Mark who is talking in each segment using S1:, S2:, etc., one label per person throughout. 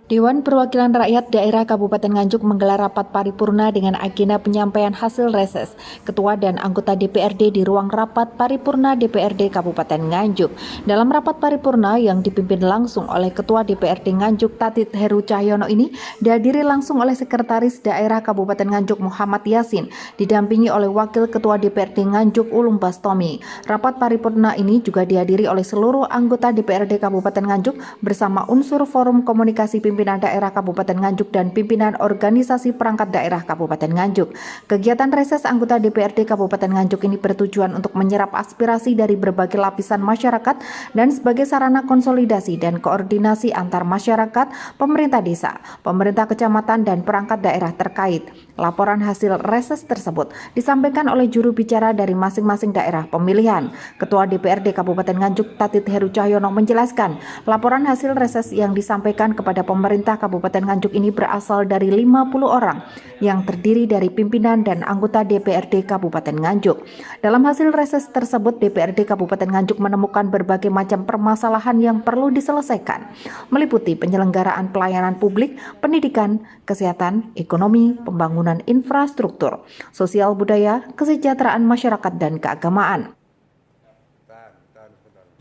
S1: Dewan Perwakilan Rakyat Daerah Kabupaten Nganjuk menggelar rapat paripurna dengan agenda penyampaian hasil reses Ketua dan anggota DPRD di ruang rapat paripurna DPRD Kabupaten Nganjuk. Dalam rapat paripurna yang dipimpin langsung oleh Ketua DPRD Nganjuk Tatit Heru Cahyono ini dihadiri langsung oleh Sekretaris Daerah Kabupaten Nganjuk Muhammad Yasin, didampingi oleh Wakil Ketua DPRD Nganjuk Ulum Bastomi. Rapat paripurna ini juga dihadiri oleh seluruh anggota DPRD Kabupaten Nganjuk bersama unsur Forum Komunikasi Pimpinan Daerah Kabupaten Nganjuk dan pimpinan organisasi perangkat daerah Kabupaten Nganjuk. Kegiatan reses anggota DPRD Kabupaten Nganjuk ini bertujuan untuk menyerap aspirasi dari berbagai lapisan masyarakat dan sebagai sarana konsolidasi dan koordinasi antar masyarakat, pemerintah desa, pemerintah kecamatan dan perangkat daerah terkait. Laporan hasil reses tersebut disampaikan oleh juru bicara dari masing-masing daerah pemilihan. Ketua DPRD Kabupaten Nganjuk Tatit Heru Cahyono menjelaskan, laporan hasil reses yang disampaikan kepada pemerintah Kabupaten Nganjuk ini berasal dari 50 orang yang terdiri dari pimpinan dan anggota DPRD Kabupaten Nganjuk. Dalam hasil reses tersebut, DPRD Kabupaten Nganjuk menemukan berbagai macam permasalahan yang perlu diselesaikan, meliputi penyelenggaraan pelayanan publik, pendidikan, kesehatan, ekonomi, pembangunan infrastruktur, sosial budaya, kesejahteraan masyarakat, dan keagamaan.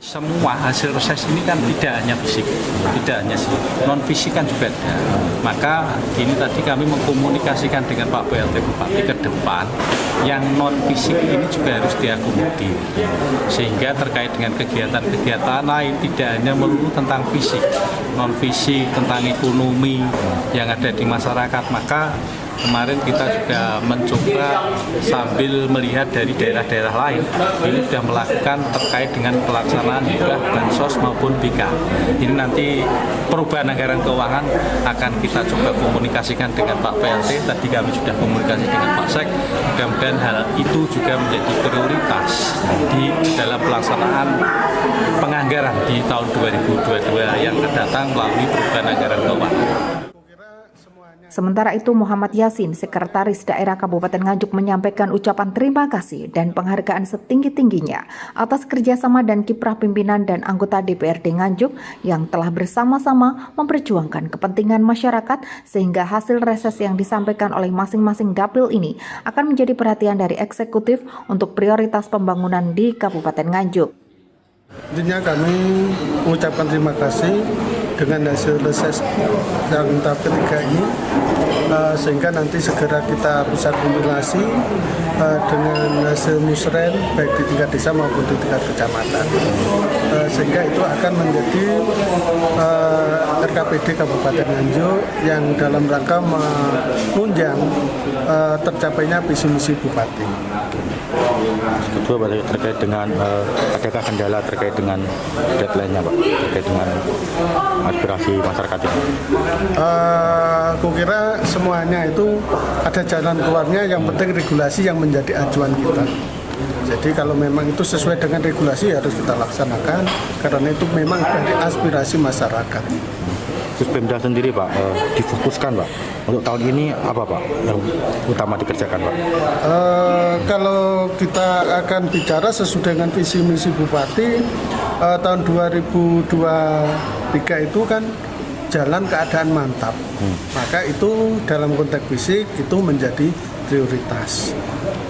S2: Semua hasil reses ini kan tidak hanya fisik, tidak hanya non fisik kan juga ada. Maka ini tadi kami mengkomunikasikan dengan Pak PLT Bupati ke depan yang non fisik ini juga harus diakomodir, sehingga terkait dengan kegiatan-kegiatan lain tidak hanya melulu tentang fisik, non fisik, tentang ekonomi yang ada di masyarakat. Maka kemarin kita juga mencoba sambil melihat dari daerah-daerah lain ini sudah melakukan terkait dengan pelaksanaan hibah bansos maupun BK. Ini nanti perubahan anggaran keuangan akan kita coba komunikasikan dengan Pak PLT. Tadi kami sudah komunikasi dengan Pak Sek. Mudah-mudahan hal itu juga menjadi prioritas di dalam pelaksanaan penganggaran di tahun 2022 yang terdatang melalui perubahan anggaran keuangan.
S1: Sementara itu, Muhammad Yasin, Sekretaris Daerah Kabupaten Nganjuk, menyampaikan ucapan terima kasih dan penghargaan setinggi-tingginya atas kerjasama dan kiprah pimpinan dan anggota DPRD Nganjuk yang telah bersama-sama memperjuangkan kepentingan masyarakat sehingga hasil reses yang disampaikan oleh masing-masing dapil ini akan menjadi perhatian dari eksekutif untuk prioritas pembangunan di Kabupaten Nganjuk.
S3: Intinya kami mengucapkan terima kasih dengan hasil reses yang tahap ketiga ini, sehingga nanti segera kita bisa kompilasi dengan hasil musren baik di tingkat desa maupun di tingkat kecamatan, sehingga itu akan menjadi RKPD Kabupaten Nganjuk yang dalam rangka menunjang tercapainya visi misi Bupati.
S4: Kedua, terkait dengan adakah kendala terkait dengan deadline-nya, Pak, terkait dengan aspirasi masyarakat ini?
S3: Aku kira semuanya itu ada jalan keluarnya, yang penting regulasi yang menjadi acuan kita. Jadi kalau memang itu sesuai dengan regulasi harus kita laksanakan, karena itu memang dari aspirasi masyarakat.
S4: Terus Pemda sendiri, Pak, difokuskan, Pak, untuk tahun ini apa, Pak, yang utama dikerjakan, Pak?
S3: Kalau kita akan bicara sesuai dengan visi misi Bupati, tahun 2023 itu kan jalan keadaan mantap. Maka itu dalam konteks fisik itu menjadi prioritas.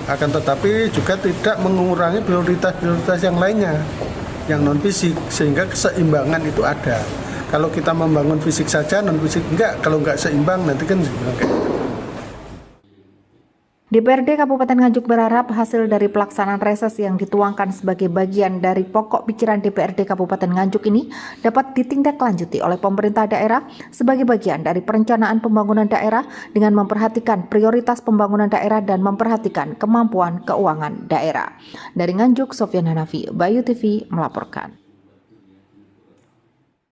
S3: Akan tetapi juga tidak mengurangi prioritas-prioritas yang lainnya, yang non fisik, sehingga keseimbangan itu ada. Kalau kita membangun fisik saja, non fisik enggak. Kalau enggak seimbang nanti kan kayak
S1: DPRD Kabupaten Nganjuk berharap hasil dari pelaksanaan reses yang dituangkan sebagai bagian dari pokok pikiran DPRD Kabupaten Nganjuk ini dapat ditindaklanjuti oleh pemerintah daerah sebagai bagian dari perencanaan pembangunan daerah dengan memperhatikan prioritas pembangunan daerah dan memperhatikan kemampuan keuangan daerah. Dari Nganjuk, Sofyan Hanafi, Bayu TV melaporkan.